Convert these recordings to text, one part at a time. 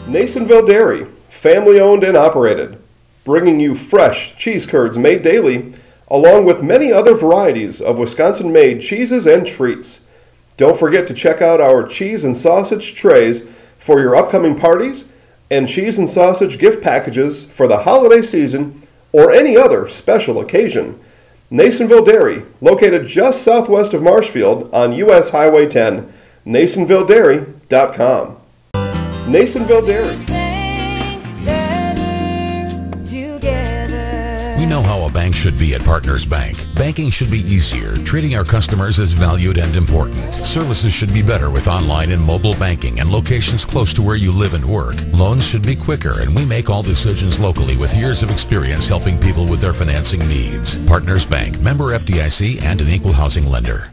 Nasonville Dairy, family owned and operated, bringing you fresh cheese curds made daily, along with many other varieties of Wisconsin-made cheeses and treats. Don't forget to check out our cheese and sausage trays for your upcoming parties and cheese and sausage gift packages for the holiday season or any other special occasion. Nasonville Dairy, located just southwest of Marshfield on US Highway 10, NasonvilleDairy.com. Nasonville Dairy. We know how a bank should be at Partners Bank. Banking should be easier, treating our customers as valued and important. Services should be better with online and mobile banking and locations close to where you live and work. Loans should be quicker, and we make all decisions locally with years of experience helping people with their financing needs. Partners Bank, member FDIC, and an equal housing lender.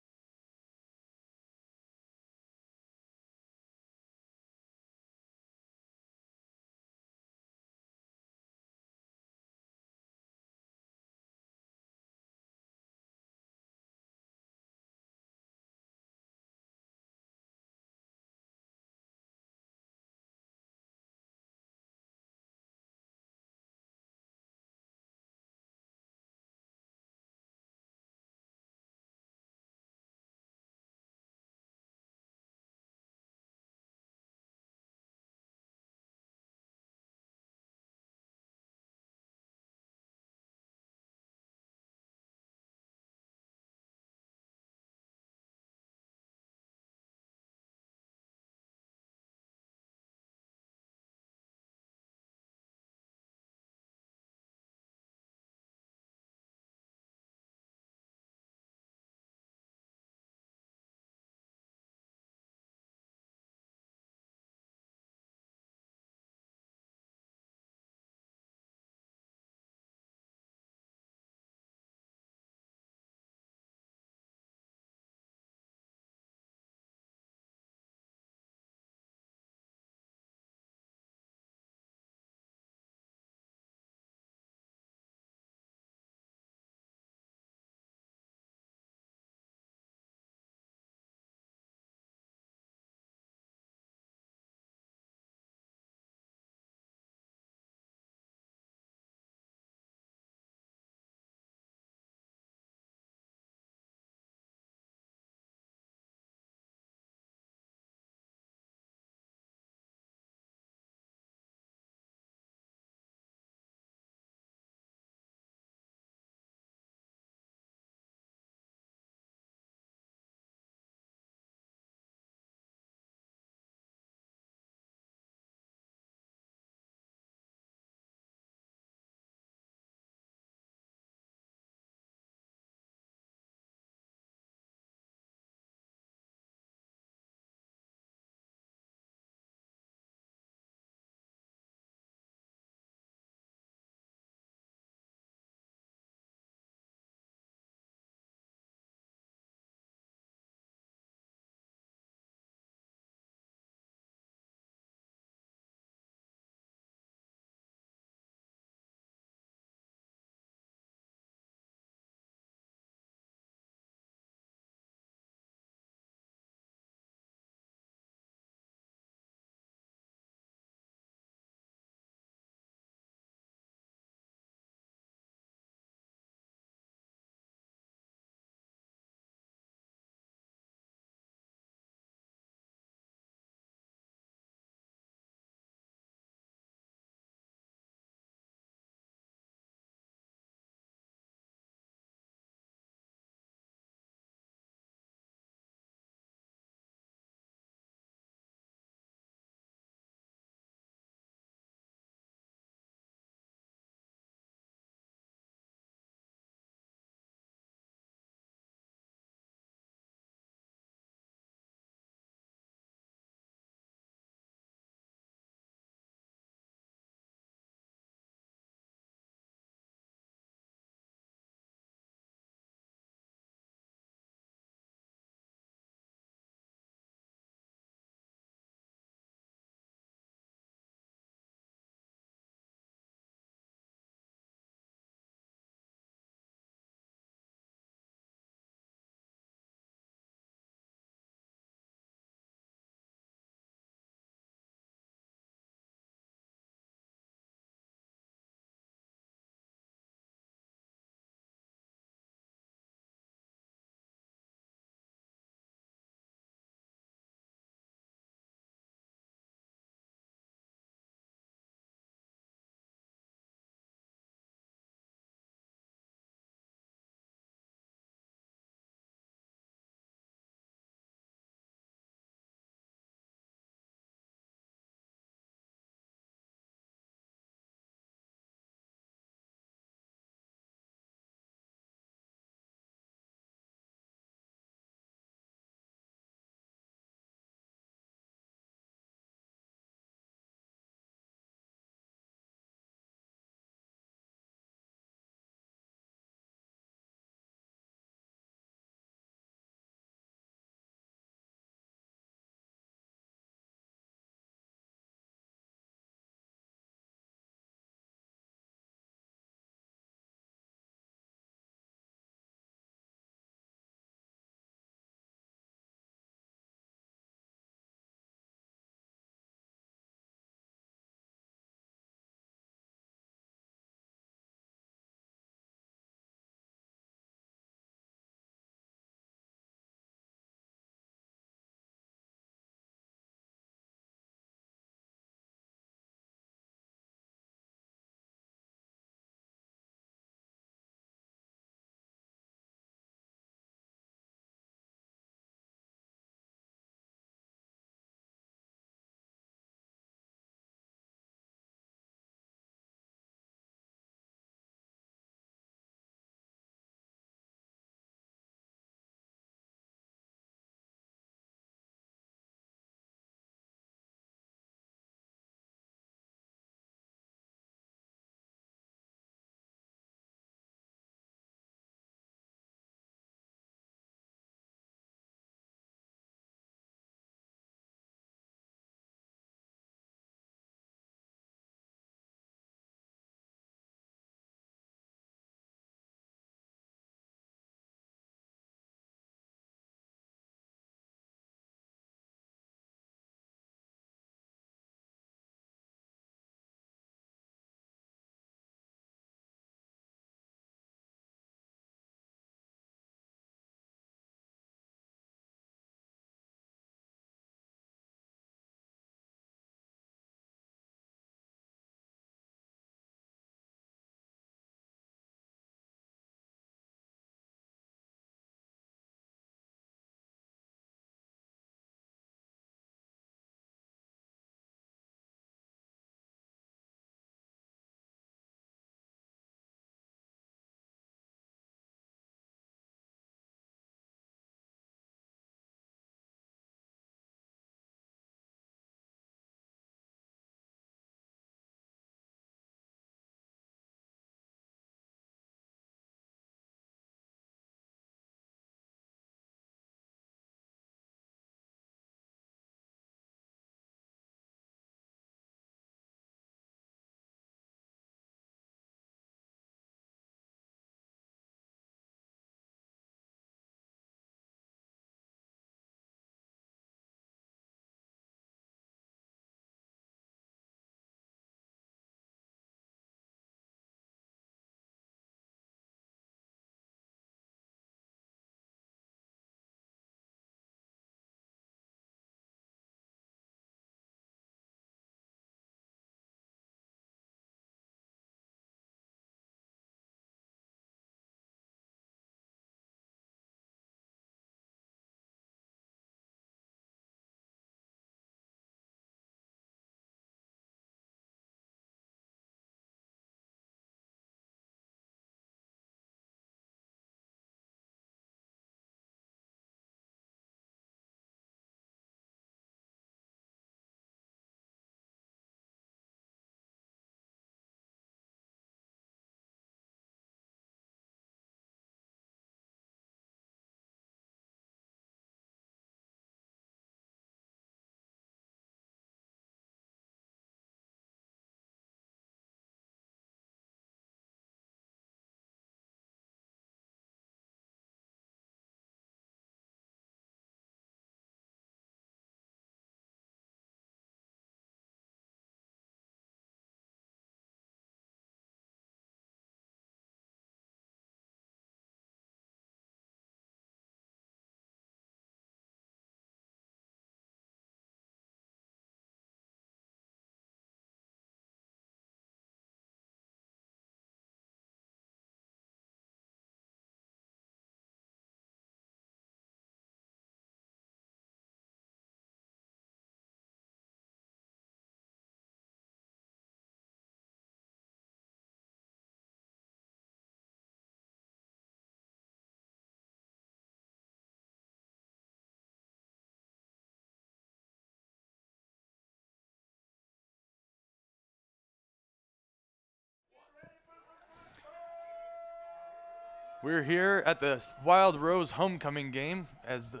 We're here at the Wild Rose homecoming game as the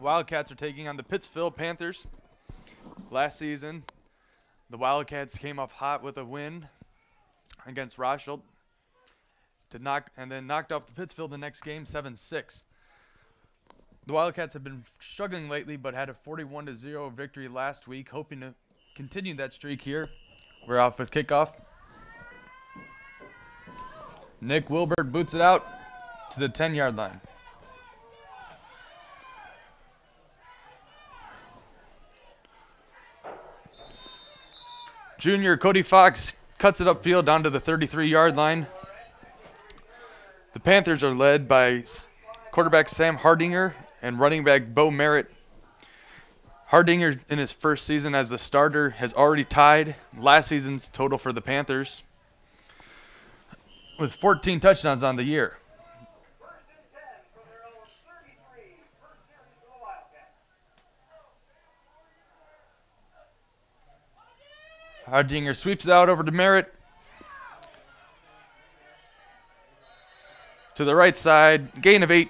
Wildcats are taking on the Pittsville Panthers. Last season, the Wildcats came off hot with a win against Rothschild and then knocked off the Pittsville the next game 7-6. The Wildcats have been struggling lately but had a 41-0 victory last week, hoping to continue that streak here. We're off with kickoff. Nick Wilbert boots it out to the 10-yard line. Junior Cody Fox cuts it upfield down to the 33-yard line. The Panthers are led by quarterback Sam Hardinger and running back Bo Merritt. Hardinger, in his first season as a starter, has already tied last season's total for the Panthers with 14 touchdowns on the year. Hardinger sweeps it out over to Merritt. To the right side, gain of 8.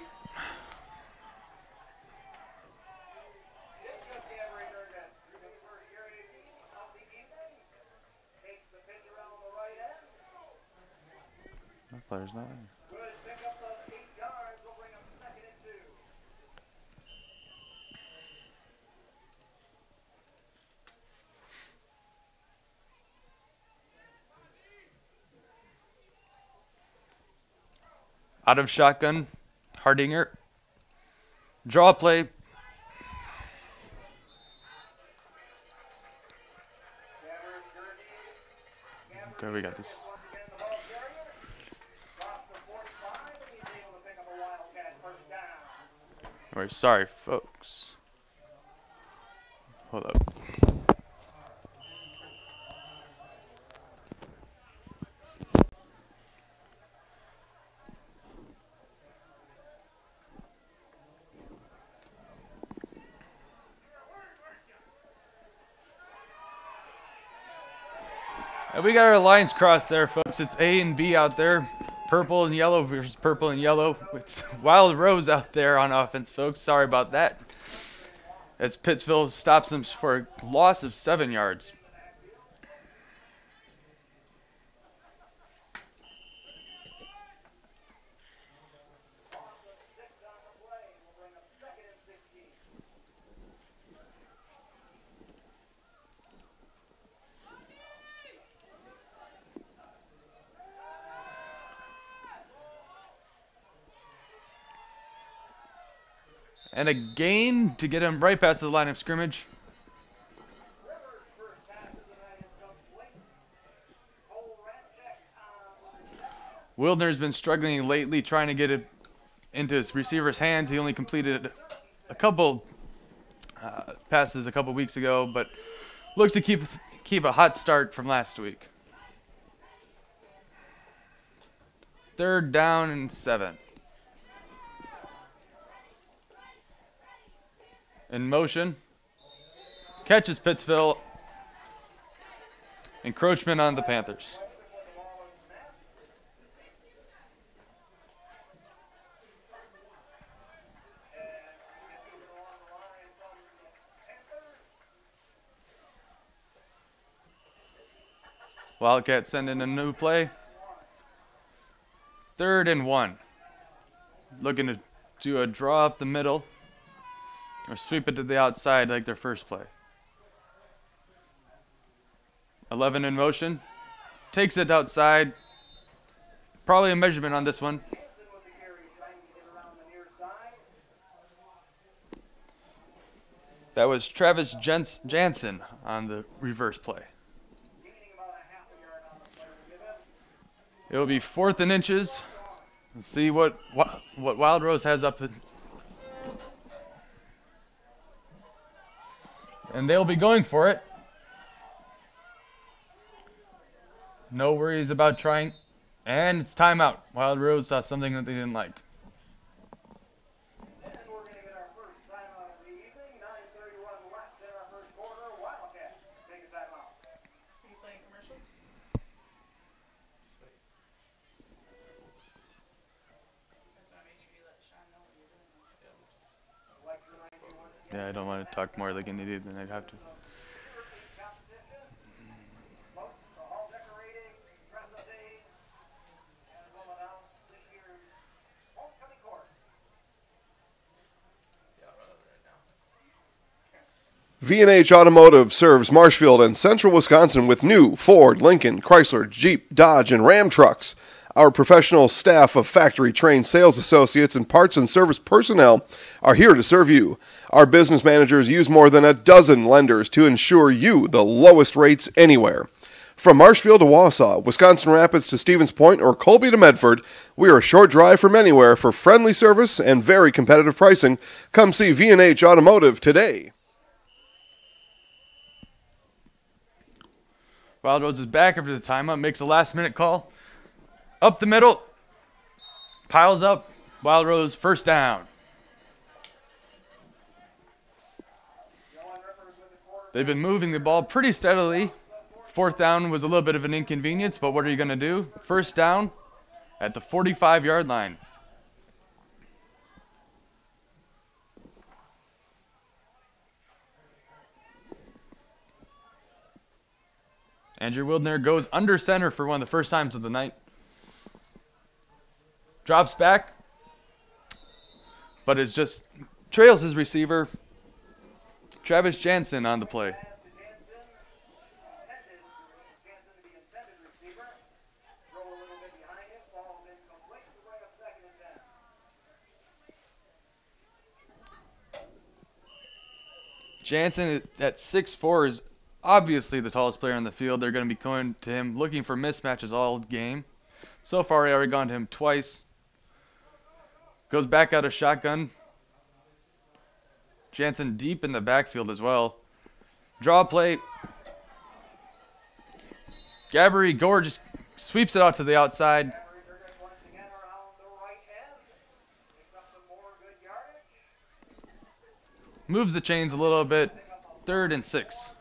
That player's not in. Out of shotgun, Hardinger. Draw play. Okay, we got this. We're sorry, folks. Hold up. And we got our lines crossed there, folks. It's A and B out there. Purple and yellow versus purple and yellow. It's Wild Rose out there on offense, folks. Sorry about that. As Pittsville stops them for a loss of 7 yards. And a gain to get him right past the line of scrimmage. Wildner's been struggling lately trying to get it into his receiver's hands. He only completed a couple passes a couple weeks ago, but looks to keep a hot start from last week. 3rd down and 7. In motion, catches Pittsville, encroachment on the Panthers. Wildcats send in a new play. 3rd and 1. Looking to do a draw up the middle. Or sweep it to the outside like their first play. 11 in motion. Takes it outside. Probably a measurement on this one. That was Travis Jansen on the reverse play. It will be 4th and inches. Let's see what Wild Rose has up. And they'll be going for it. No worries about trying. And it's timeout. Wild Rose saw something that they didn't like. And we're going to get our first timeout of the evening. 9:31 left in our first quarter. Wildcats take a timeout. Are you playing commercials? Yeah, I don't want to talk more like an idiot than I'd have to. V&H Automotive serves Marshfield and Central Wisconsin with new Ford, Lincoln, Chrysler, Jeep, Dodge, and Ram trucks. Our professional staff of factory-trained sales associates and parts and service personnel are here to serve you. Our business managers use more than a dozen lenders to ensure you the lowest rates anywhere. From Marshfield to Wausau, Wisconsin Rapids to Stevens Point, or Colby to Medford, we are a short drive from anywhere for friendly service and very competitive pricing. Come see V&H Automotive today. Wild Rose is back after the timeout, makes a last-minute call. Up the middle. Piles up. Wild Rose first down. They've been moving the ball pretty steadily. Fourth down was a little bit of an inconvenience, but what are you going to do? First down at the 45-yard line. Andrew Wildner goes under center for one of the first times of the night. Drops back, but it's just trails his receiver, Travis Jansen, on the play. Jansen at 6'4" is obviously the tallest player on the field. They're going to be going to him looking for mismatches all game. So far, they already gone to him twice. Goes back out of shotgun. Jansen deep in the backfield as well. Draw play. Gabbery Gore just sweeps it out to the outside. Moves the chains a little bit. 3rd and 6.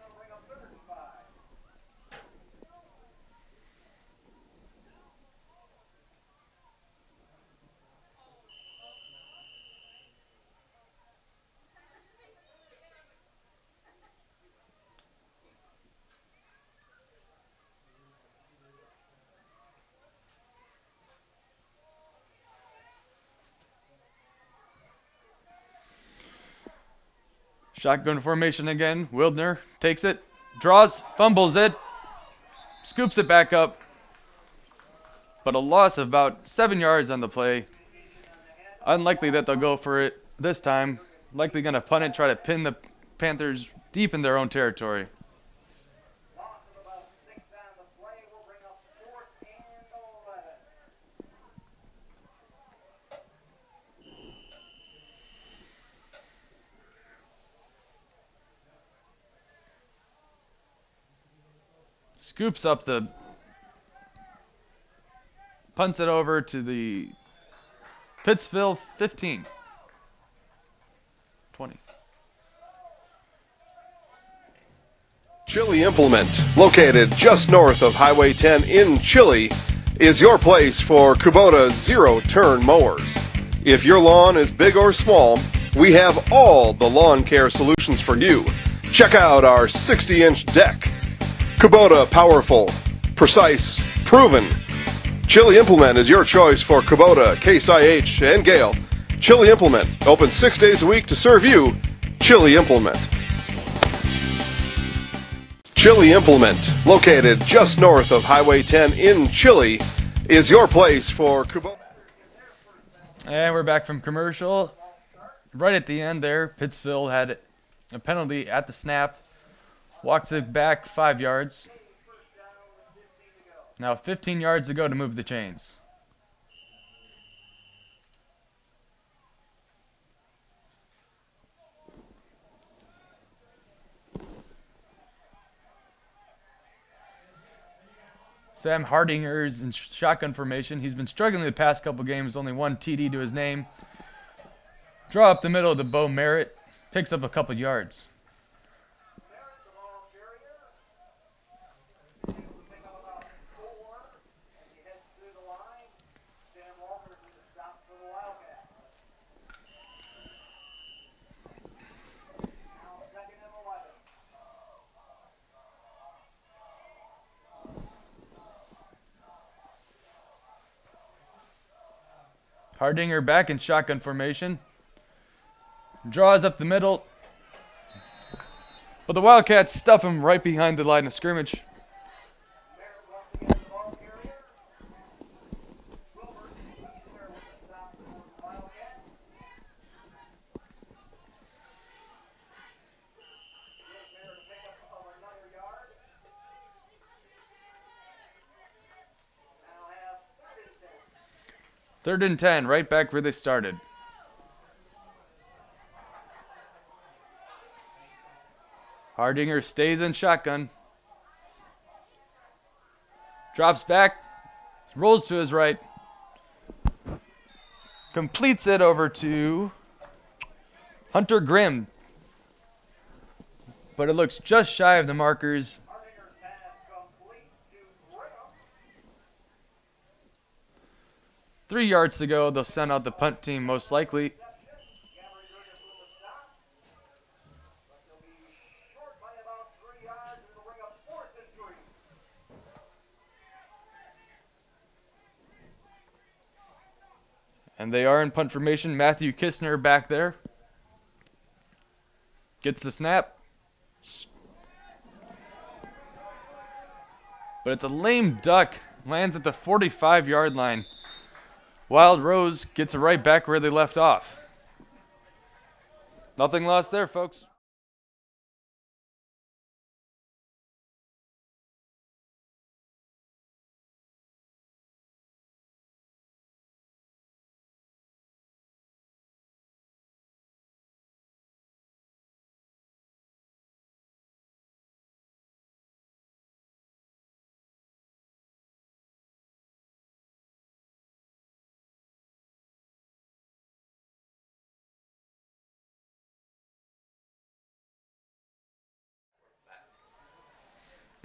Shotgun formation again. Wildner takes it, draws, fumbles it, scoops it back up. But a loss of about 7 yards on the play. Unlikely that they'll go for it this time. Likely going to punt it, try to pin the Panthers deep in their own territory. Scoops up the, punts it over to the Pittsville 15. 20. Chili Implement, located just north of Highway 10 in Chili, is your place for Kubota zero-turn mowers. If your lawn is big or small, we have all the lawn care solutions for you. Check out our 60-inch deck. Kubota, powerful, precise, proven. Chili Implement is your choice for Kubota, Case IH, and Gale. Chili Implement, open 6 days a week to serve you. Chili Implement. Chili Implement, located just north of Highway 10 in Chili, is your place for Kubota. And we're back from commercial. Right at the end there, Pittsville had a penalty at the snap. Walks it back 5 yards. Now 15 yards to go to move the chains. Sam Hardinger's in shotgun formation. He's been struggling the past couple games. Only one TD to his name. Draw up the middle to Bo Merritt. Picks up a couple yards. Hardinger back in shotgun formation. Draws up the middle. But the Wildcats stuff him right behind the line of scrimmage. Third and 10, right back where they started. Hardinger stays in shotgun. Drops back. Rolls to his right. Completes it over to Hunter Grimm. But it looks just shy of the markers. 3 yards to go. They'll send out the punt team most likely. And they are in punt formation. Matthew Kistner back there. Gets the snap. But it's a lame duck. Lands at the 45-yard line. Wild Rose gets it right back where they left off. Nothing lost there, folks.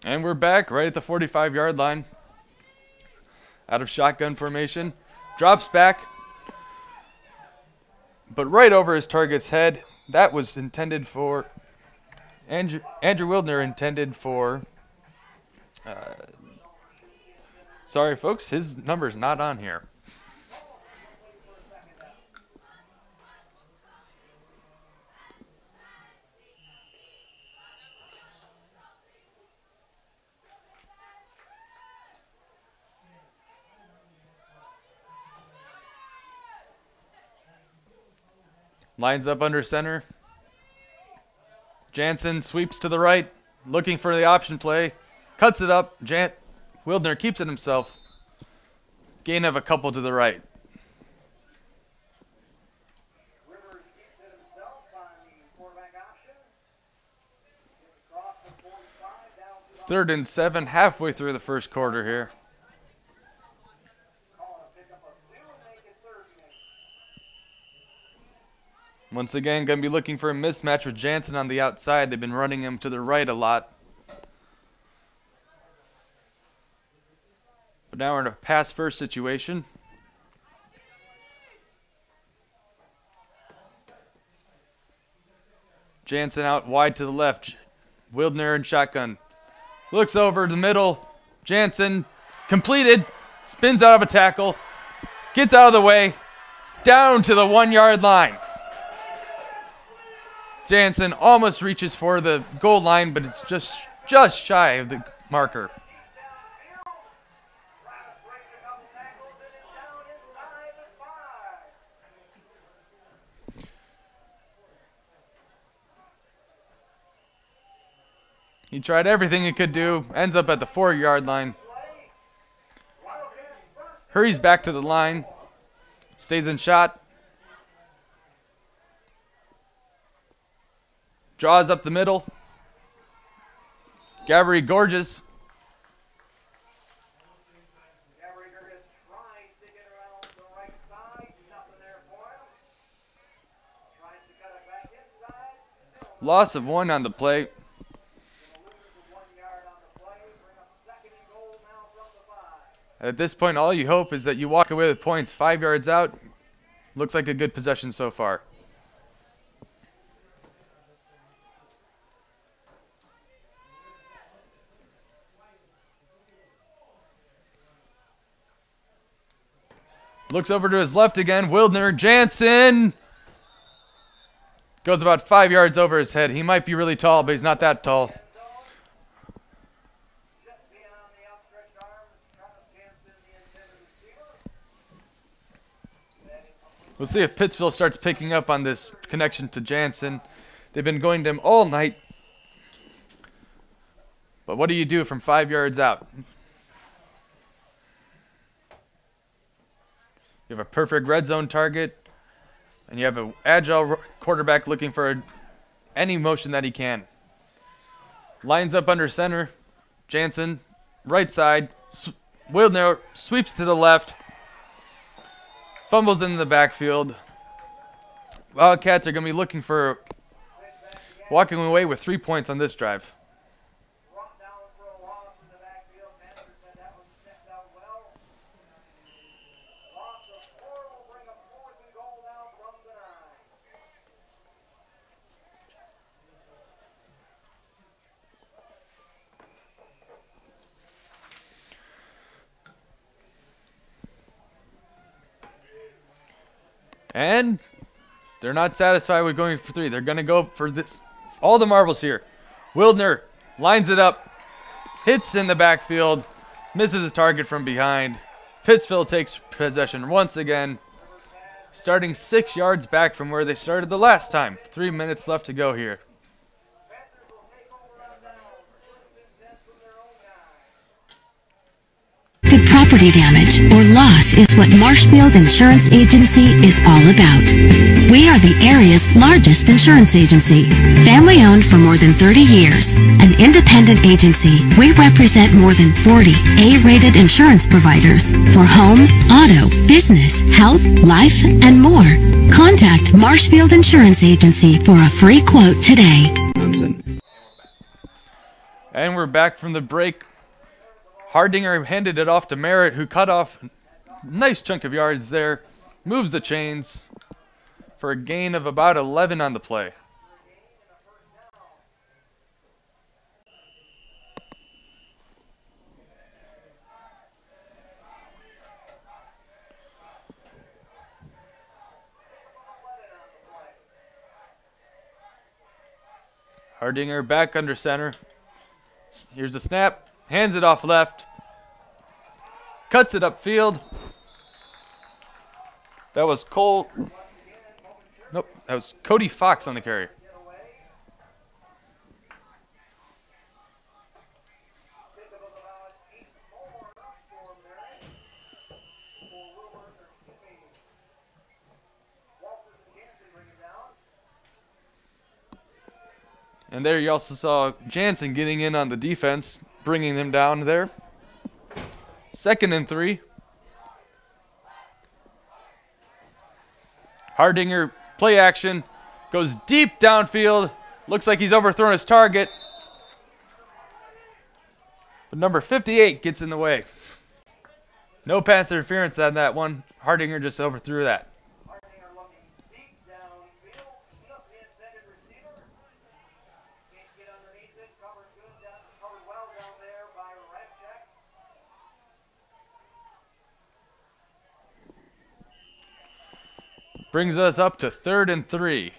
And we're back right at the 45-yard line. Out of shotgun formation. Drops back. But right over his target's head. That was intended for Andrew Wildner intended for sorry folks, his number's not on here. Lines up under center. Jansen sweeps to the right, looking for the option play. Cuts it up. Wildner keeps it himself. Gain of a couple to the right. Third and 7, halfway through the first quarter here. Once again, going to be looking for a mismatch with Jansen on the outside. They've been running him to the right a lot. But now we're in a pass-first situation. Jansen out wide to the left. Wildner in shotgun. Looks over the middle. Jansen completed. Spins out of a tackle. Gets out of the way. Down to the 1-yard line. Jansen almost reaches for the goal line, but it's just shy of the marker. He tried everything he could do, ends up at the 4-yard line. Hurries back to the line, stays in shot. Draws up the middle. Gabry Gorges. Loss of 1 on the play. At this point, all you hope is that you walk away with points. 5 yards out. Looks like a good possession so far. Looks over to his left again. Wildner, Jansen. Goes about 5 yards over his head. He might be really tall, but he's not that tall. We'll see if Pittsville starts picking up on this connection to Jansen. They've been going to him all night. But what do you do from 5 yards out? You have a perfect red zone target, and you have an agile quarterback looking for any motion that he can. Lines up under center. Jansen, right side. Wildner sweeps to the left. Fumbles in the backfield. Wildcats are going to be looking for walking away with 3 points on this drive. And they're not satisfied with going for 3. They're going to go for this. All the marbles here. Wildner lines it up. Hits in the backfield. Misses his target from behind. Pittsville takes possession once again. Starting 6 yards back from where they started the last time. 3 minutes left to go here. Property damage or loss is what Marshfield Insurance Agency is all about. We are the area's largest insurance agency. Family owned for more than 30 years. An independent agency, we represent more than 40 A-rated insurance providers for home, auto, business, health, life, and more. Contact Marshfield Insurance Agency for a free quote today. And we're back from the break. Hardinger handed it off to Merritt, who cut off a nice chunk of yards there. Moves the chains for a gain of about 11 on the play. Hardinger back under center. Here's the snap. Hands it off left. Cuts it upfield. That was Cole. Nope, that was Cody Fox on the carry. And there you also saw Jansen getting in on the defense, bringing them down there. 2nd and 3. Hardinger, play action, goes deep downfield. Looks like he's overthrown his target. But number 58 gets in the way. No pass interference on that one. Hardinger just overthrew that. Brings us up to 3rd and 3.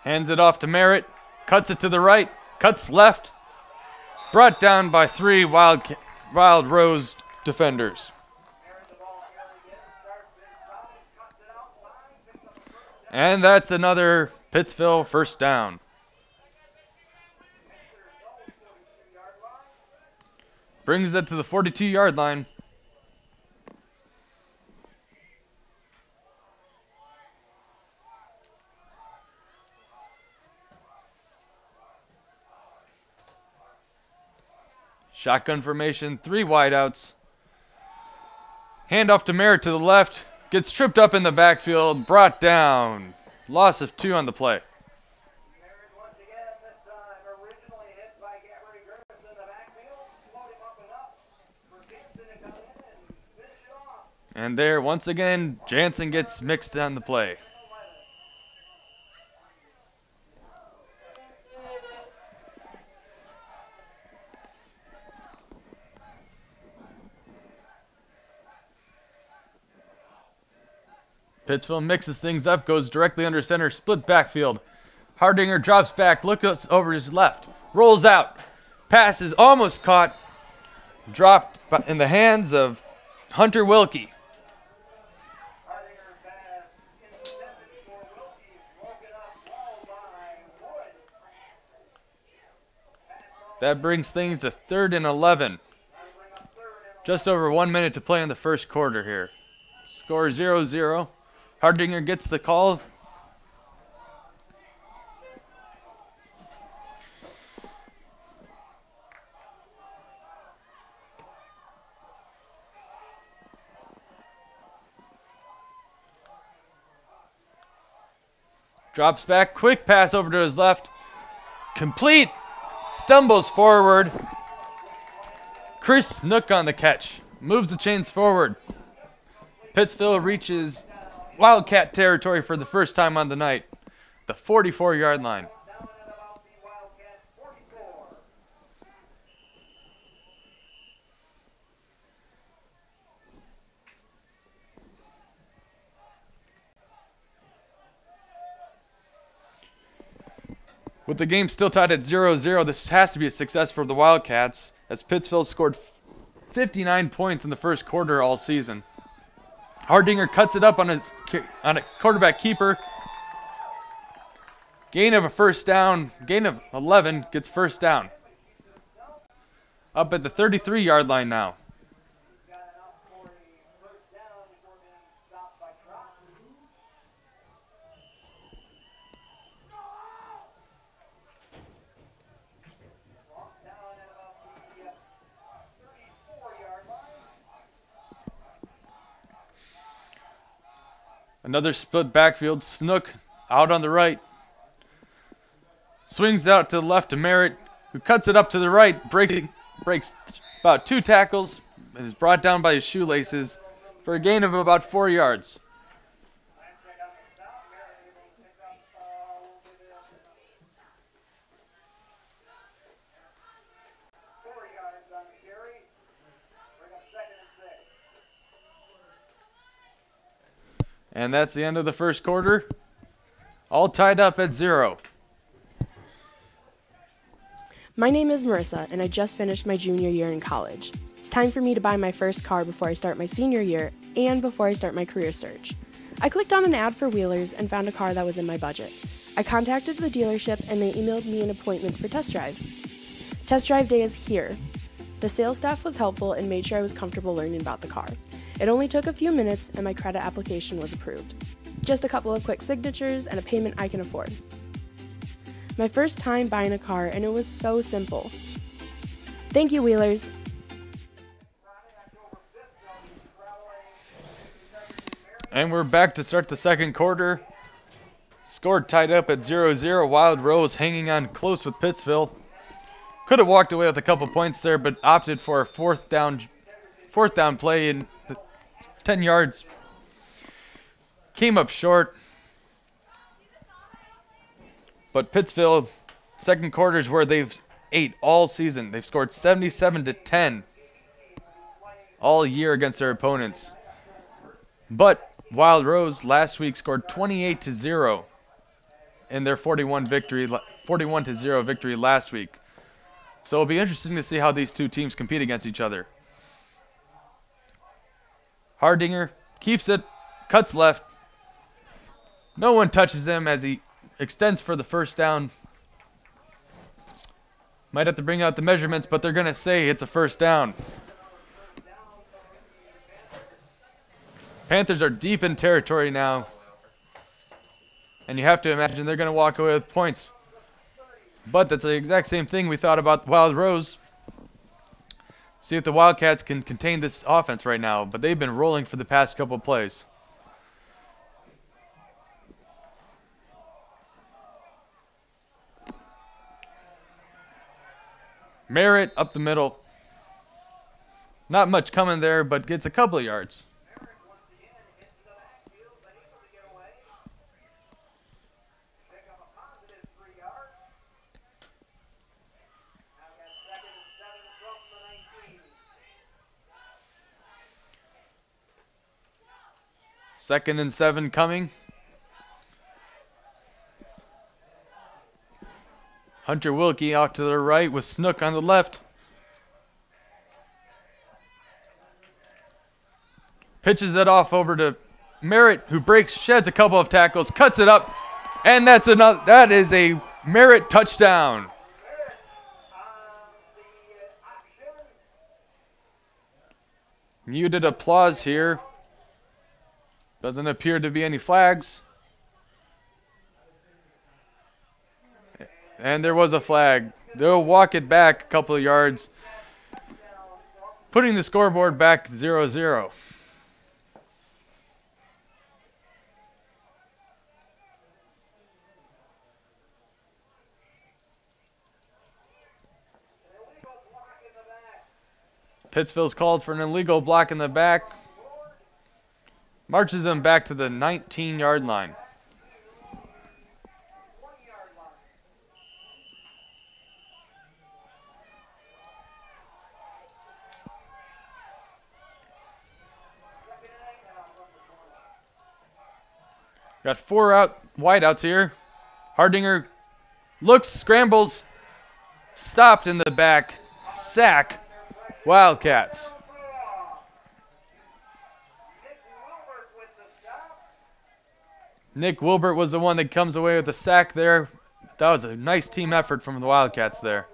Hands it off to Merritt. Cuts it to the right. Cuts left. Brought down by 3 Wild Rose defenders. And that's another Pittsville first down. Brings it to the 42-yard line. Shotgun formation, 3 wideouts. Handoff to Merritt to the left. Gets tripped up in the backfield, brought down. Loss of 2 on the play. And there, once again, Jansen gets mixed on the play. Pittsville mixes things up, goes directly under center, split backfield. Hardinger drops back, looks over his left, rolls out. Pass is almost caught, dropped in the hands of Hunter Wilkie. That brings things to 3rd and 11. Just over 1 minute to play in the first quarter here. Score 0-0. Hardinger gets the call. Drops back, quick pass over to his left. Complete. Stumbles forward. Chris Snook on the catch. Moves the chains forward. Pittsville reaches Wildcat territory for the first time on the night. The 44-yard line. With the game still tied at 0-0, this has to be a success for the Wildcats, as Pittsville scored 59 points in the first quarter all season. Hardinger cuts it up on a quarterback keeper. Gain of a first down, gain of 11, gets first down. Up at the 33-yard line now. Another split backfield. Snook out on the right. Swings out to the left to Merritt, who cuts it up to the right, breaks about 2 tackles, and is brought down by his shoelaces for a gain of about 4 yards. And that's the end of the first quarter. All tied up at 0. My name is Marissa, and I just finished my junior year in college. It's time for me to buy my first car before I start my senior year and before I start my career search. I clicked on an ad for Wheelers and found a car that was in my budget. I contacted the dealership and they emailed me an appointment for test drive. Test drive day is here. The sales staff was helpful and made sure I was comfortable learning about the car. It only took a few minutes and my credit application was approved. Just a couple of quick signatures and a payment I can afford. My first time buying a car, and it was so simple. Thank you, Wheelers. And we're back to start the second quarter. Score tied up at 0-0. Wild Rose hanging on close with Pittsville. Could have walked away with a couple points there, but opted for a fourth down play in 10 yards. Came up short. But Pittsville, second quarter is where they've ate all season. They've scored 77-10 all year against their opponents. But Wild Rose last week scored 28-0 in their 41-0 victory last week. So it'll be interesting to see how these two teams compete against each other. Hardinger keeps it, cuts left. No one touches him as he extends for the first down. Might have to bring out the measurements, but they're going to say it's a first down. Panthers are deep in territory now. And you have to imagine they're going to walk away with points. But that's the exact same thing we thought about Wild Rose. See if the Wildcats can contain this offense right now. But they've been rolling for the past couple of plays. Merritt up the middle. Not much coming there, but gets a couple of yards. 2nd and 7 coming. Hunter Wilkie out to the right with Snook on the left. Pitches it off over to Merritt, who sheds a couple of tackles, cuts it up, and that is a Merritt touchdown. Muted applause here. Doesn't appear to be any flags. And there was a flag. They'll walk it back a couple of yards, putting the scoreboard back 0-0. Pittsville's called for an illegal block in the back. Marches them back to the 19-yard line. Got 4 wideouts here. Hardinger looks, scrambles, stopped in the back, sack. Wildcats. Nick Wilbert was the one that comes away with the sack there. That was a nice team effort from the Wildcats there.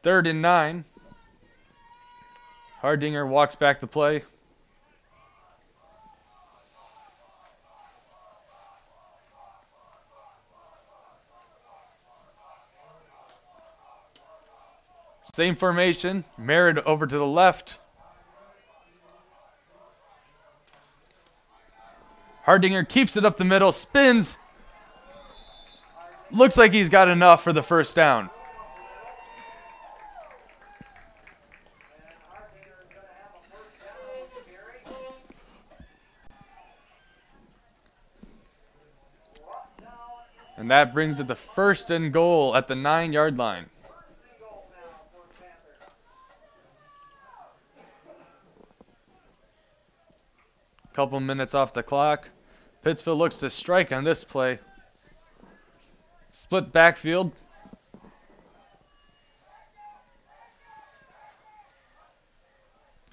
Third and 9. Hardinger walks back the play. Same formation. Merritt over to the left. Hardinger keeps it up the middle, spins. Looks like he's got enough for the first down. And that brings it to 1st and goal at the 9-yard line. Couple minutes off the clock. Pittsville looks to strike on this play. Split backfield.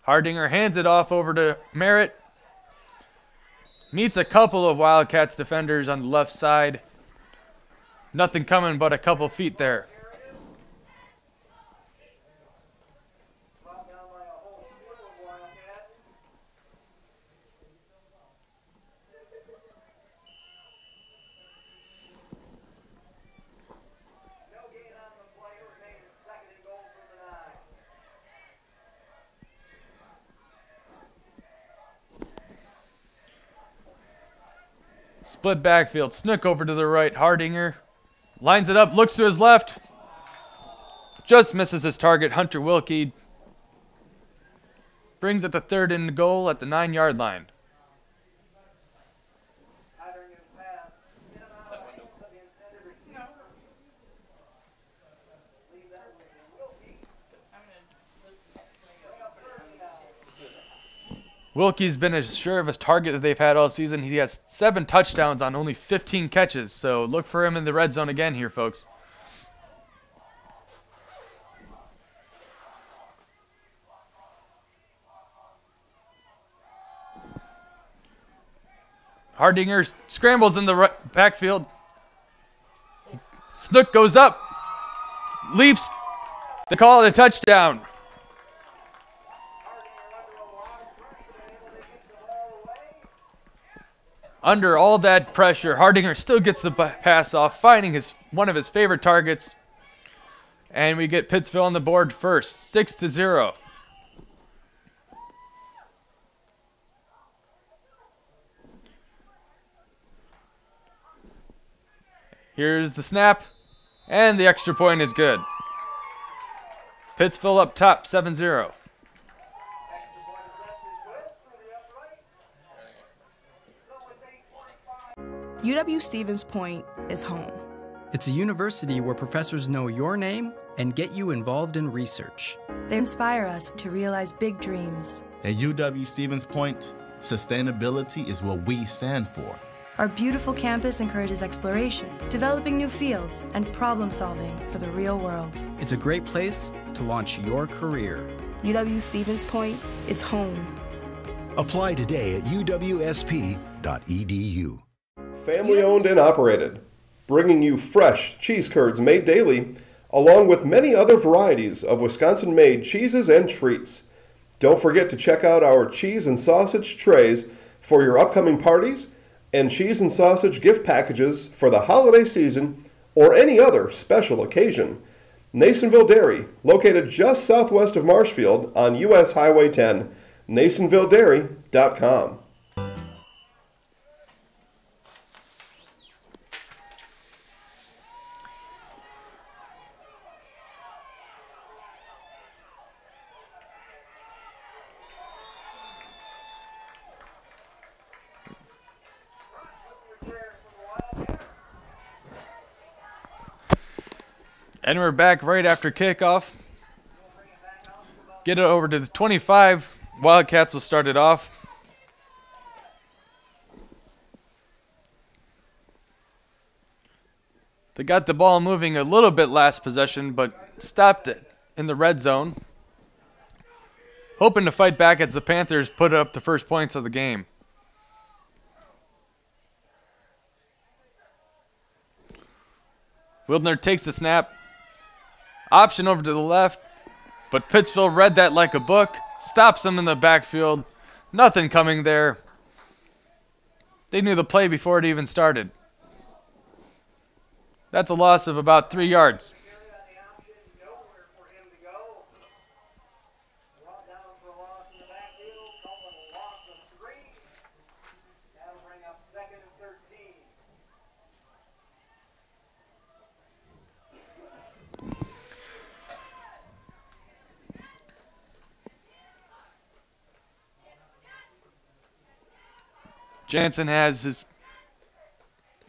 Hardinger hands it off over to Merritt. Meets a couple of Wildcats defenders on the left side. Nothing coming but a couple feet there. Split backfield. Snook over to the right. Hardinger lines it up, looks to his left. Just misses his target. Hunter Wilkie brings it to 3rd and goal at the 9-yard line. Wilkie's been as sure of his target that they've had all season. He has 7 touchdowns on only 15 catches, so look for him in the red zone again here, folks. Hardinger scrambles in the backfield. Snook goes up, leaps. They call it a touchdown. Under all that pressure, Hardinger still gets the pass off, finding one of his favorite targets. And we get Pittsville on the board first, 6-0. Here's the snap, and the extra point is good. Pittsville up top, 7-0. UW Stevens Point is home. It's a university where professors know your name and get you involved in research. They inspire us to realize big dreams. At UW-Stevens Point, sustainability is what we stand for. Our beautiful campus encourages exploration, developing new fields, and problem solving for the real world. It's a great place to launch your career. UW-Stevens Point is home. Apply today at uwsp.edu. Family owned and operated, bringing you fresh cheese curds made daily, along with many other varieties of Wisconsin-made cheeses and treats. Don't forget to check out our cheese and sausage trays for your upcoming parties and cheese and sausage gift packages for the holiday season or any other special occasion. Nasonville Dairy, located just southwest of Marshfield on US Highway 10, nasonvilledairy.com. And we're back right after kickoff. Get it over to the 25. Wildcats will start it off. They got the ball moving a little bit last possession, but stopped it in the red zone. Hoping to fight back as the Panthers put up the first points of the game. Wildner takes the snap. Option over to the left, but Pittsville read that like a book. Stops them in the backfield. Nothing coming there. They knew the play before it even started. That's a loss of about 3 yards. Jansen has his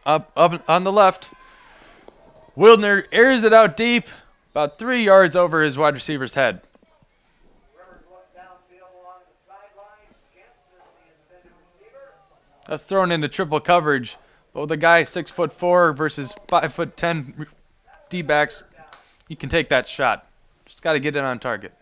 up on the left. Wildner airs it out deep, about 3 yards over his wide receiver's head. That's thrown into triple coverage, but with a guy 6'4" versus 5'10" D-backs, you can take that shot. Just got to get it on target.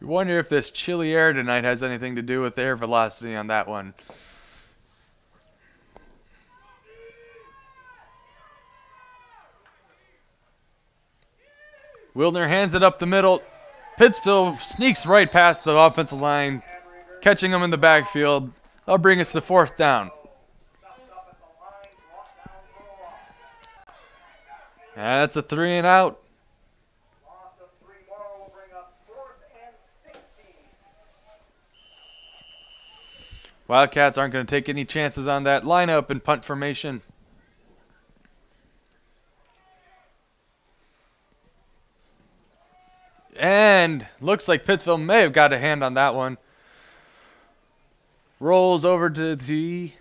You wonder if this chilly air tonight has anything to do with air velocity on that one. Wildner hands it up the middle. Pittsville sneaks right past the offensive line, catching him in the backfield. That'll bring us to 4th down. And that's a 3 and out. Wildcats aren't going to take any chances on that lineup in punt formation. And looks like Pittsville may have got a hand on that one. Rolls over to the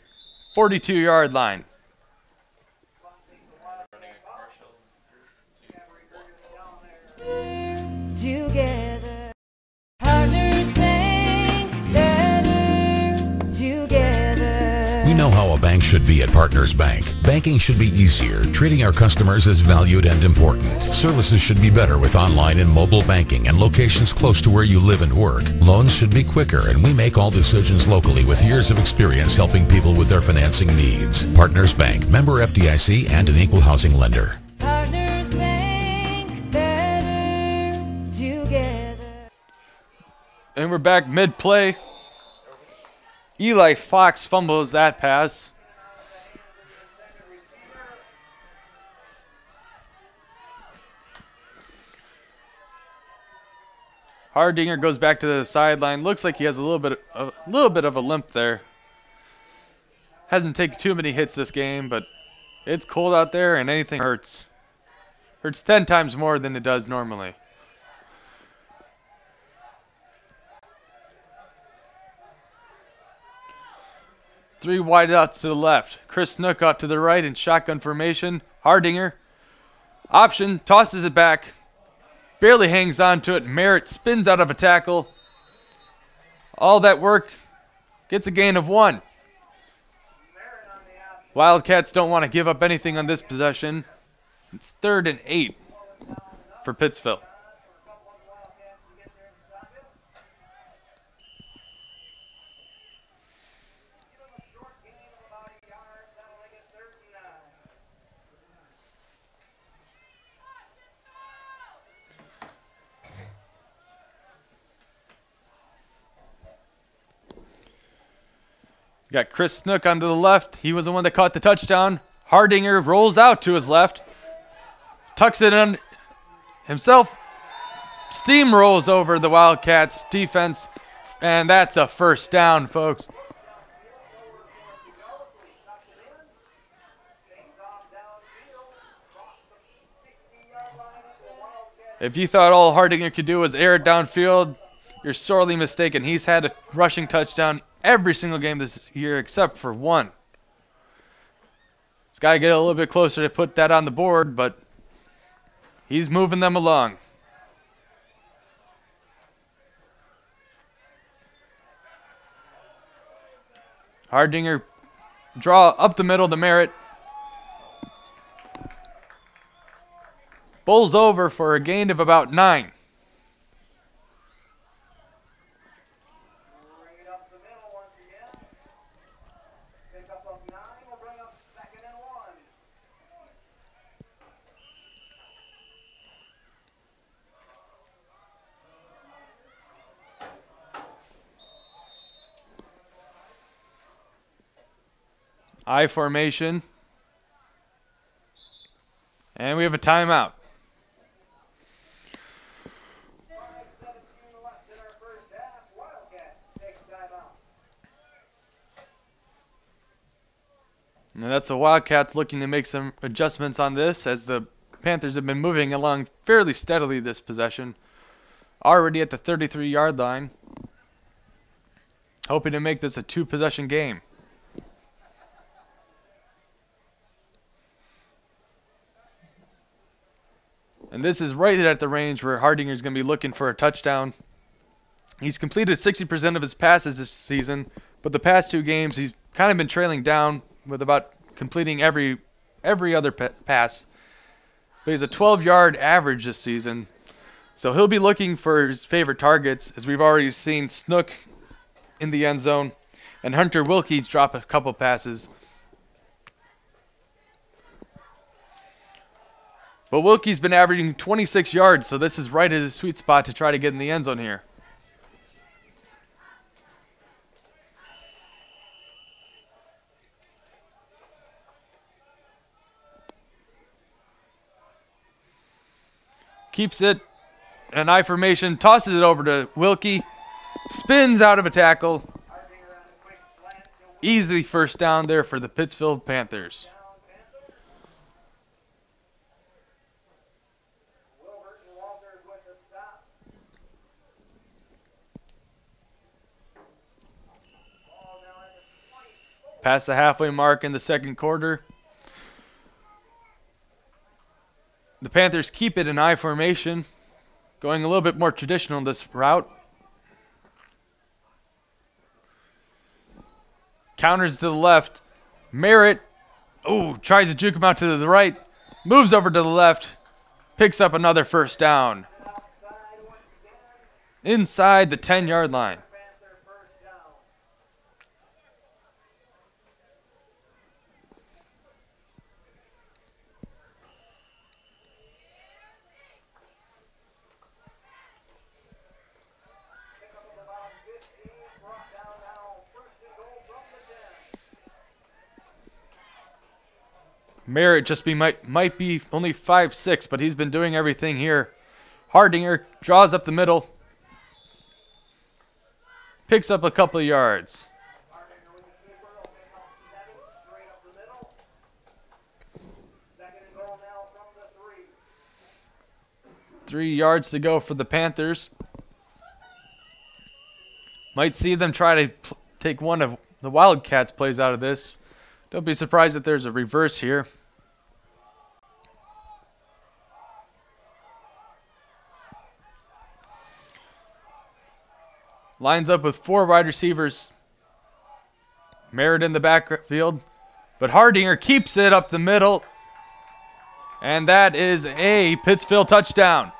42-yard line. Together, partners bank better together. We know how a bank should be at Partners Bank. Banking should be easier, treating our customers as valued and important. Services should be better with online and mobile banking and locations close to where you live and work. Loans should be quicker, and we make all decisions locally with years of experience helping people with their financing needs. Partners Bank, member FDIC, and an equal housing lender. Partners bank better together. And we're back mid-play. Eli Fox fumbles that pass. Hardinger goes back to the sideline. Looks like he has a little bit of a limp there. Hasn't taken too many hits this game, but it's cold out there and anything hurts. Hurts 10 times more than it does normally. Three wide outs to the left. Chris Snook off to the right in shotgun formation. Hardinger. Option. Tosses it back. Barely hangs on to it. Merritt spins out of a tackle. All that work. Gets a gain of 1. Wildcats don't want to give up anything on this possession. It's 3rd and 8 for Pittsville. Got Chris Snook onto the left. He was the one that caught the touchdown. Hardinger rolls out to his left. Tucks it in himself. Steamrolls over the Wildcats defense. And that's a first down, folks. If you thought all Hardinger could do was air it downfield, you're sorely mistaken. He's had a rushing touchdown every single game this year except for 1. He's got to get a little bit closer to put that on the board, but he's moving them along. Hardinger draw up the middle to Merritt. Bowls over for a gain of about 9. I formation. And we have a timeout. And that's the Wildcats looking to make some adjustments on this, as the Panthers have been moving along fairly steadily this possession. Already at the 33-yard line. Hoping to make this a 2-possession game. And this is right at the range where Hardinger is going to be looking for a touchdown. He's completed 60% of his passes this season, but the past 2 games he's kind of been trailing down with about completing every other pass. But he's a 12-yard average this season. So he'll be looking for his favorite targets, as we've already seen Snook in the end zone and Hunter Wilkie drop a couple passes. But Wilkie's been averaging 26 yards, so this is right at his sweet spot to try to get in the end zone here. Keeps it in an I formation, tosses it over to Wilkie, spins out of a tackle. Easily first down there for the Pittsville Panthers. Past the halfway mark in the second quarter. The Panthers keep it in I formation, going a little bit more traditional this route. Counters to the left. Merritt, tries to juke him out to the right. Moves over to the left. Picks up another first down. Inside the 10-yard line. Merritt might be only 5'6", but he's been doing everything here. Hardinger draws up the middle. Picks up a couple of yards. Three yards to go for the Panthers. Might see them try to take one of the Wildcats plays out of this. Don't be surprised if there's a reverse here. Lines up with 4 wide receivers. Merritt in the backfield. But Hardinger keeps it up the middle. And that is a Pittsville touchdown.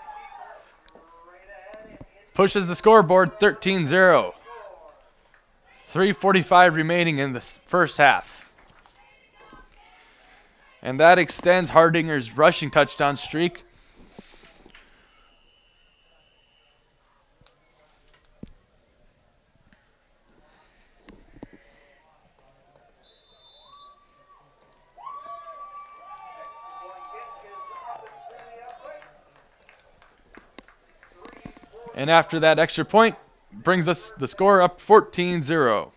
Pushes the scoreboard 13-0. 3:45 remaining in the first half. And that extends Hardinger's rushing touchdown streak. And after that extra point, brings us the score up 14-0.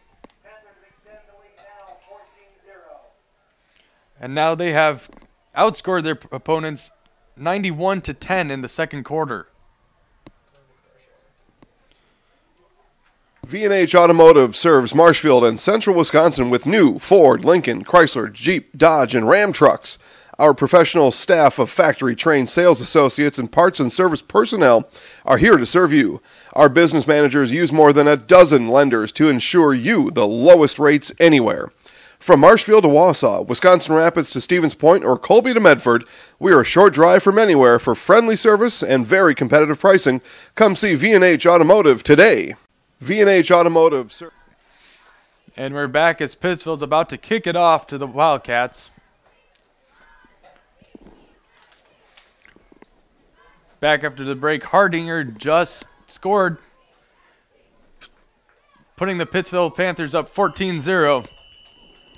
And now they have outscored their opponents 91-10 in the second quarter. V&H Automotive serves Marshfield and Central Wisconsin with new Ford, Lincoln, Chrysler, Jeep, Dodge, and Ram trucks. Our professional staff of factory-trained sales associates and parts and service personnel are here to serve you. Our business managers use more than a dozen lenders to ensure you the lowest rates anywhere. From Marshfield to Wausau, Wisconsin Rapids to Stevens Point, or Colby to Medford, we are a short drive from anywhere for friendly service and very competitive pricing. Come see V&H Automotive today. V&H Automotive, sir. And we're back as Pittsville's about to kick it off to the Wildcats. Back after the break, Hardinger just scored, putting the Pittsville Panthers up 14-0.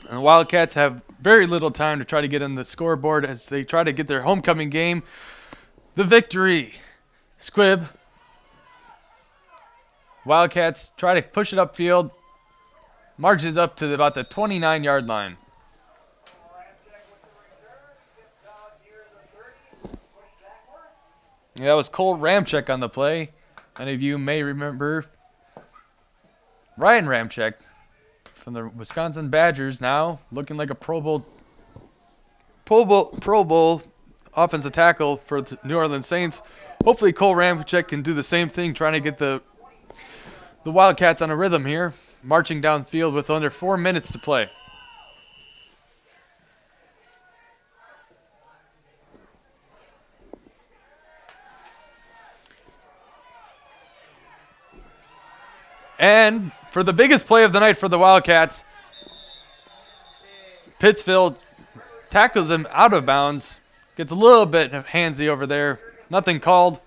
And the Wildcats have very little time to try to get on the scoreboard as they try to get their homecoming game the victory. Squibb. Wildcats try to push it upfield. Marches up to about the 29-yard line. Yeah, that was Cole Ramczyk on the play. Many of you may remember Ryan Ramczyk from the Wisconsin Badgers, now looking like a Pro Bowl offensive tackle for the New Orleans Saints. Hopefully Cole Ramczyk can do the same thing, trying to get the Wildcats on a rhythm here, marching downfield with under 4 minutes to play. And for the biggest play of the night for the Wildcats, Pittsville tackles him out of bounds. Gets a little bit handsy over there. Nothing called.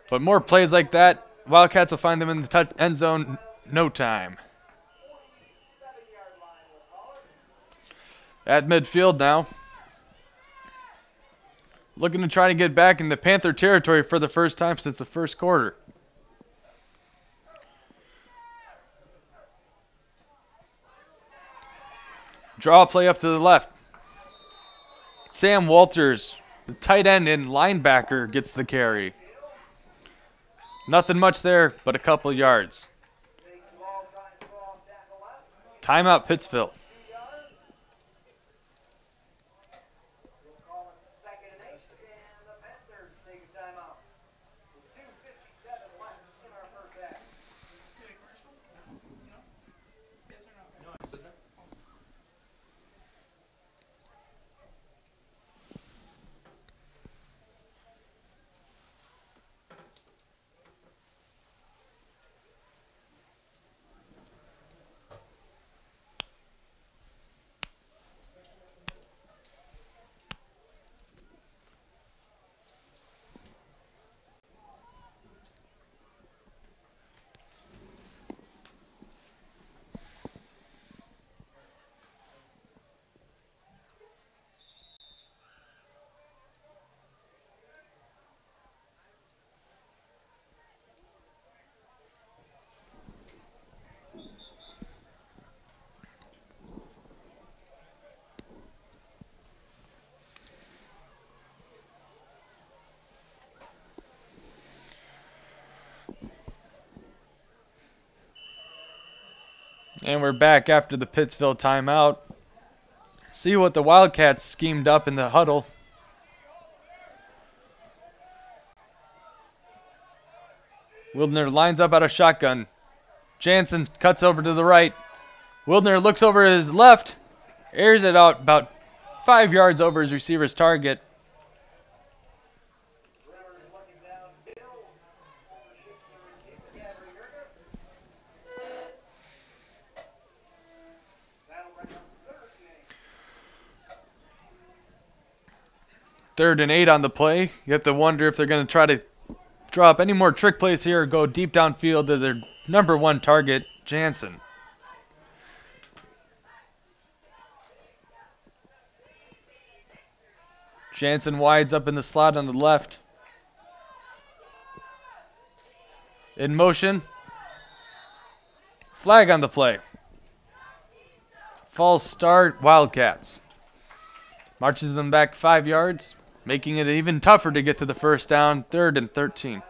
But more plays like that, Wildcats will find them in the end zone no time. At midfield now. Looking to try to get back into Panther territory for the first time since the first quarter. Draw play up to the left. Sam Walters, the tight end and linebacker, gets the carry. Nothing much there, but a couple yards. Timeout, Pittsville. And we're back after the Pittsville timeout. See what the Wildcats schemed up in the huddle. Wildner lines up out of shotgun. Jansen cuts over to the right. Wildner looks over his left, airs it out about 5 yards over his receiver's target. Third and 8 on the play. You have to wonder if they're going to try to draw up any more trick plays here or go deep downfield to their number one target, Jansen. Jansen wides up in the slot on the left. In motion. Flag on the play. False start, Wildcats. Marches them back 5 yards, making it even tougher to get to the first down, 3rd and 13.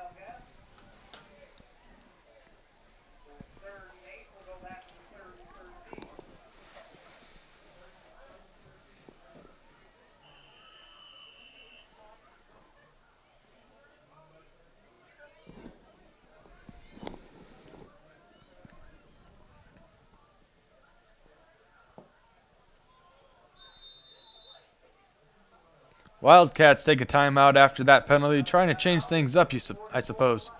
Wildcats take a timeout after that penalty, trying to change things up, I suppose.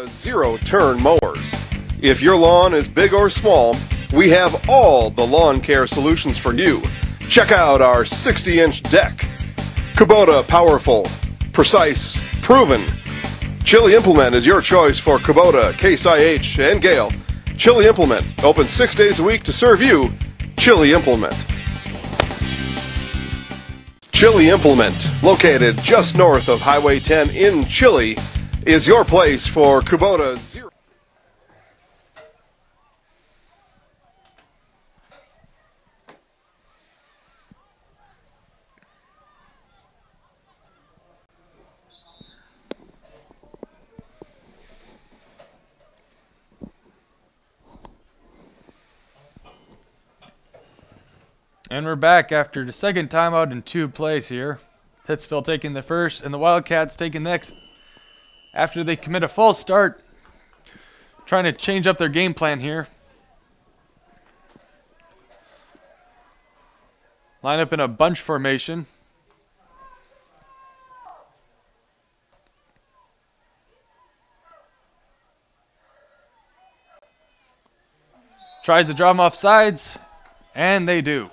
Zero-turn mowers. If your lawn is big or small, we have all the lawn care solutions for you. Check out our 60-inch deck. Kubota Powerful, Precise, Proven. Chili Implement is your choice for Kubota, Case IH, and Gale. Chili Implement, open 6 days a week to serve you. Chili Implement. Chili Implement, located just north of Highway 10 in Chile, is your place for Kubota Zero. And we're back after the second timeout in 2 plays here. Pittsville taking the first and the Wildcats taking next. After they commit a false start, trying to change up their game plan here. Line up in a bunch formation. Tries to draw them off sides, and they do.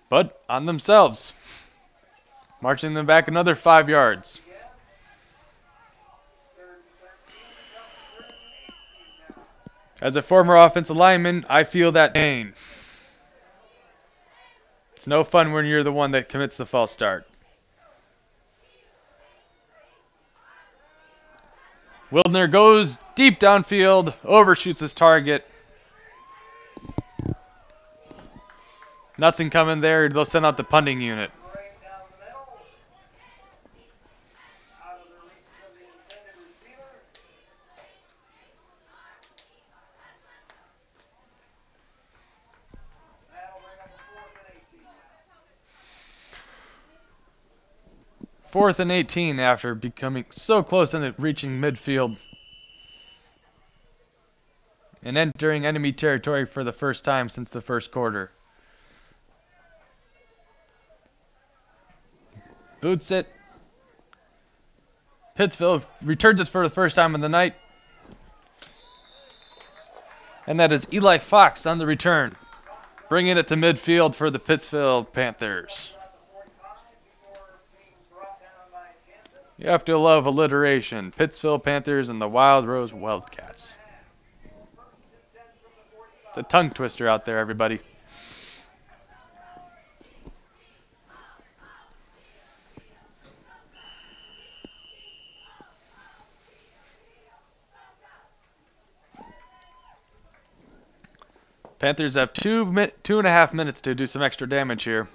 But on themselves, marching them back another 5 yards. As a former offensive lineman, I feel that pain. It's no fun when you're the one that commits the false start. Wildner goes deep downfield, overshoots his target. Nothing coming there. They'll send out the punting unit. Fourth and 18 after becoming so close and reaching midfield. And entering enemy territory for the first time since the first quarter. Boots it. Pittsville returns it for the first time in the night. And that is Eli Fox on the return, bringing it to midfield for the Pittsville Panthers. You have to love alliteration. Pittsville Panthers and the Wild Rose Wildcats. It's a tongue twister out there, everybody. Panthers have 2.5 minutes to do some extra damage here.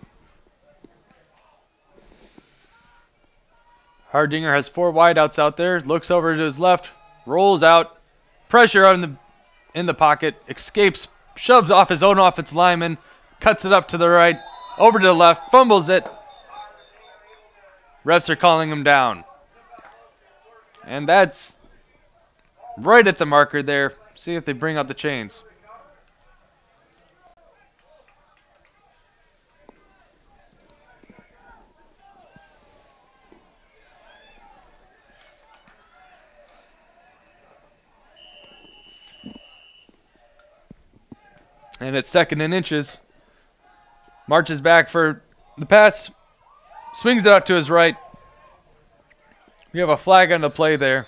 Hardinger has 4 wideouts out there. Looks over to his left. Rolls out. Pressure in the pocket. Escapes. Shoves off his own offensive lineman. Cuts it up to the right. Over to the left. Fumbles it. Refs are calling him down. And that's right at the marker there. See if they bring out the chains. And it's 2nd and inches. Marches back for the pass. Swings it out to his right. We have a flag on the play there.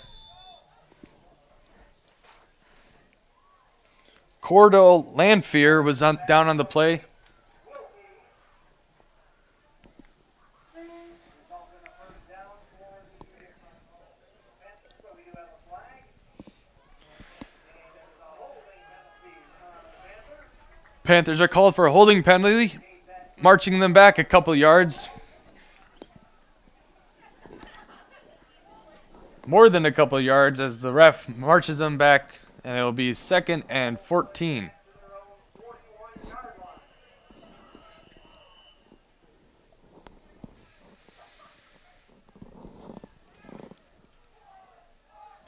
Cordell Landfear was down on the play. Panthers are called for a holding penalty, marching them back a couple yards. More than a couple yards as the ref marches them back, and it will be 2nd and 14.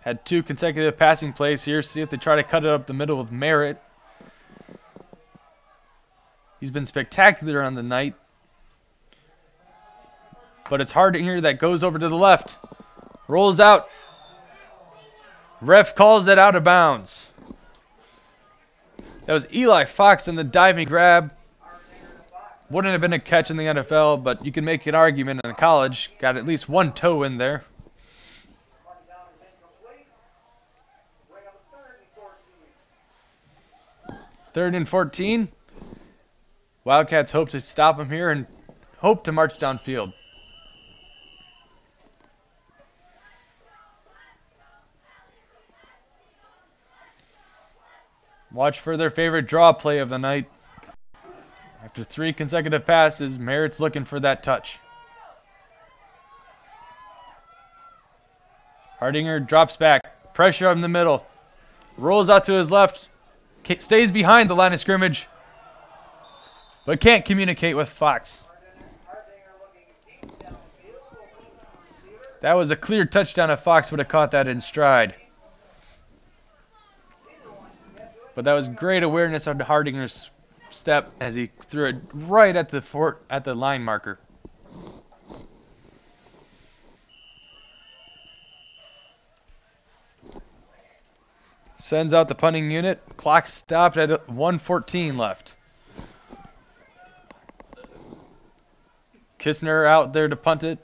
Had 2 consecutive passing plays here. See if they try to cut it up the middle with Merritt. He's been spectacular on the night. But it's Hardinger that goes over to the left. Rolls out. Ref calls it out of bounds. That was Eli Fox in the diving grab. Wouldn't have been a catch in the NFL, but you can make an argument in college. Got at least 1 toe in there. 3rd and 14. Wildcats hope to stop him here and hope to march downfield. Watch for their favorite draw play of the night. After 3 consecutive passes, Merritt's looking for that touch. Hardinger drops back. Pressure in the middle. Rolls out to his left. Stays behind the line of scrimmage. But can't communicate with Fox. That was a clear touchdown if Fox would have caught that in stride. But that was great awareness on Hardinger's step as he threw it right at the line marker. Sends out the punting unit. Clock stopped at 1:14 left. Kistner out there to punt it.